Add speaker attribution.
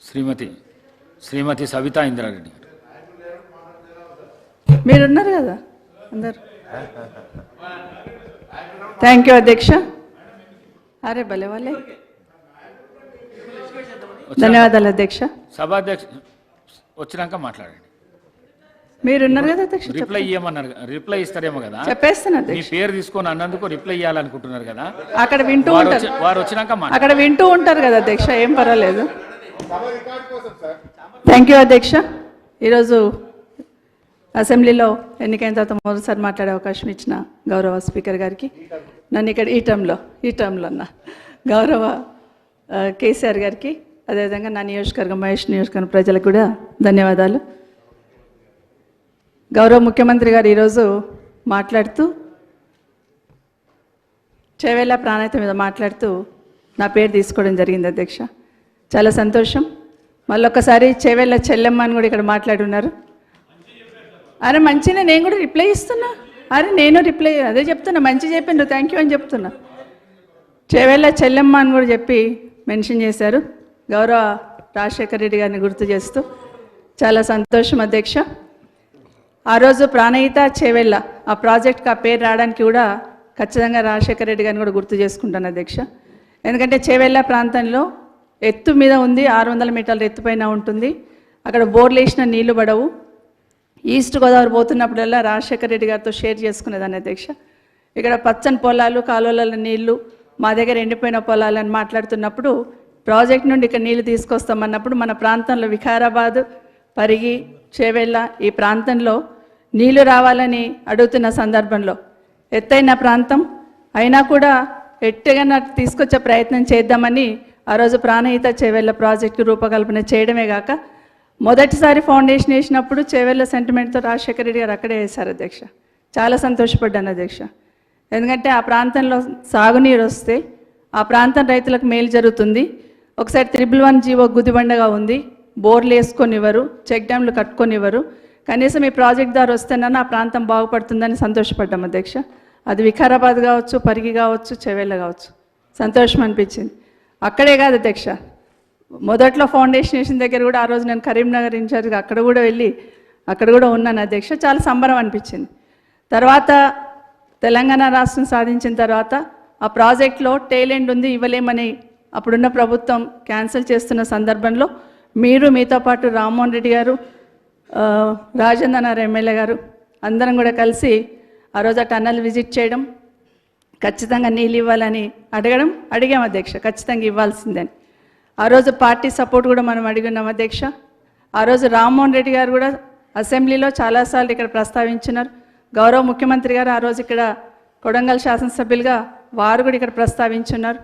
Speaker 1: శ్రీమతి సవితా ఇంద్రారెడ్డి గారు.
Speaker 2: మీరున్నారు కదా అందరు. థ్యాంక్ యూ అధ్యక్ష. అరే భలే వాళ్ళే, ధన్యవాదాలు అధ్యక్ష.
Speaker 1: సభాధ్యక్ష వచ్చినాక మాట్లాడండి.
Speaker 2: మీరున్నారు కదా అధ్యక్ష,
Speaker 1: రిప్లై ఇవ్వమన్నారు, రిప్లై ఇస్తారేమో కదా.
Speaker 2: చెప్పేస్తాను
Speaker 1: మీ పేరు తీసుకొని అన్నందుకు రిప్లై ఇవ్వాలనుకుంటున్నారు కదా.
Speaker 2: అక్కడ వింటూ ఉంటారు,
Speaker 1: వారు వచ్చినాక
Speaker 2: అక్కడ వింటూ ఉంటారు కదా అధ్యక్ష, ఏం పర్వాలేదు. థ్యాంక్ యూ అధ్యక్ష. ఈరోజు అసెంబ్లీలో ఎన్నికైన తర్వాత మొదటిసారి మాట్లాడే అవకాశం ఇచ్చిన గౌరవ స్పీకర్ గారికి, నన్ను ఇక్కడ ఈ టర్మ్లో అన్న గౌరవ కేసీఆర్ గారికి, అదేవిధంగా నా నియోజకవర్గం మహేష్ నియోజకవర్గం ప్రజలకు కూడా ధన్యవాదాలు. గౌరవ ముఖ్యమంత్రి గారు ఈరోజు మాట్లాడుతూ చేవేళ్ళ ప్రాణాయత మీద మాట్లాడుతూ నా పేరు తీసుకోవడం జరిగింది అధ్యక్ష. చాలా సంతోషం. మళ్ళొక్కసారి చేవేళ్ళ చెల్లెమ్మ అని కూడా ఇక్కడ మాట్లాడున్నారు. అరే మంచిగా, నేను కూడా రిప్లై ఇస్తున్నా. అరే నేను రిప్లై అదే చెప్తున్నా, మంచి చెప్పిండ్రు, థ్యాంక్ యూ అని చెప్తున్నా. చేవేళ్ళ చెల్లెమ్మ అని కూడా చెప్పి మెన్షన్ చేశారు, గౌరవ రాజశేఖర రెడ్డి గారిని గుర్తు చేస్తూ చాలా సంతోషం అధ్యక్ష. ఆ రోజు ప్రాణహిత చేవేళ్ళ ఆ ప్రాజెక్ట్కి ఆ పేరు రావడానికి కూడా ఖచ్చితంగా రాజశేఖర రెడ్డి గారిని కూడా గుర్తు చేసుకుంటాను అధ్యక్ష. ఎందుకంటే చేవేళ్ళ ప్రాంతంలో ఎత్తు మీద ఉంది, 600 మీటర్ల ఎత్తుపైన ఉంటుంది. అక్కడ బోర్లు వేసిన నీళ్లు పడవు. ఈస్ట్ గోదావరి పోతున్నప్పుడల్లా రాజశేఖర రెడ్డి గారితో షేర్ చేసుకునేదాన్ని అధ్యక్ష. ఇక్కడ పచ్చని పొలాలు, కాలువల నీళ్లు, మా దగ్గర ఎండిపోయిన పొలాలు అని మాట్లాడుతున్నప్పుడు ప్రాజెక్ట్ నుండి ఇక్కడ నీళ్లు తీసుకొస్తామన్నప్పుడు మన ప్రాంతంలో వికారాబాద్, పరిగి, చేవేళ్ళ ఈ ప్రాంతంలో నీళ్లు రావాలని అడుగుతున్న సందర్భంలో ఎత్తైన ప్రాంతం అయినా కూడా ఎట్టుగా తీసుకొచ్చే ప్రయత్నం చేద్దామని ఆ రోజు ప్రాణహిత చేవేళ్ళ ప్రాజెక్టు రూపకల్పన చేయడమే కాక మొదటిసారి ఫౌండేషన్ వేసినప్పుడు చేవేళ్ళ సెంటిమెంట్తో రాజశేఖర రెడ్డి గారు అక్కడే వేశారు అధ్యక్ష. చాలా సంతోషపడ్డాను అధ్యక్ష. ఎందుకంటే ఆ ప్రాంతంలో సాగునీరు వస్తే ఆ ప్రాంతం రైతులకు మేలు జరుగుతుంది. ఒకసారి 111 జీవో గుదిబండగా ఉంది, బోర్లు వేసుకొనివ్వరు, చెక్ డ్యామ్లు కట్టుకొనివ్వరు. కనీసం ఈ ప్రాజెక్ట్ ద్వారా వస్తేనన్నా ఆ ప్రాంతం బాగుపడుతుందని సంతోషపడ్డాం అధ్యక్ష. అది వికారాబాద్ కావచ్చు, పరిగి కావచ్చు, చేవేళ్ళ కావచ్చు, సంతోషం అనిపించింది. అక్కడే కాదు అధ్యక్ష, మొదట్లో ఫౌండేషన్ వేసిన దగ్గర కూడా ఆ రోజు నేను కరీంనగర్ ఇన్ఛార్జ్గా అక్కడ కూడా వెళ్ళి అక్కడ కూడా ఉన్నాను అధ్యక్ష. చాలా సంబరం అనిపించింది. తర్వాత తెలంగాణ రాష్ట్రం సాధించిన తర్వాత ఆ ప్రాజెక్ట్లో టైలెండ్ ఉంది, ఇవ్వలేమని అప్పుడున్న ప్రభుత్వం క్యాన్సిల్ చేస్తున్న సందర్భంలో మీతో పాటు రామ్మోహన్ రెడ్డి గారు, రాజేంద్రనాథ్ ఎమ్మెల్యే గారు అందరం కూడా కలిసి ఆ రోజు ఆ టన్నల్ విజిట్ చేయడం, ఖచ్చితంగా నీళ్ళు ఇవ్వాలని అడిగాం అధ్యక్ష, ఖచ్చితంగా ఇవ్వాల్సిందని. ఆ రోజు పార్టీ సపోర్ట్ కూడా మనం అడిగినాం అధ్యక్ష. ఆ రోజు రామ్మోహన్ రెడ్డి గారు కూడా అసెంబ్లీలో చాలాసార్లు ఇక్కడ ప్రస్తావించినారు. గౌరవ ముఖ్యమంత్రి గారు ఆ రోజు ఇక్కడ కొడంగల్ శాసనసభ్యులుగా వారు కూడా ఇక్కడ ప్రస్తావించున్నారు.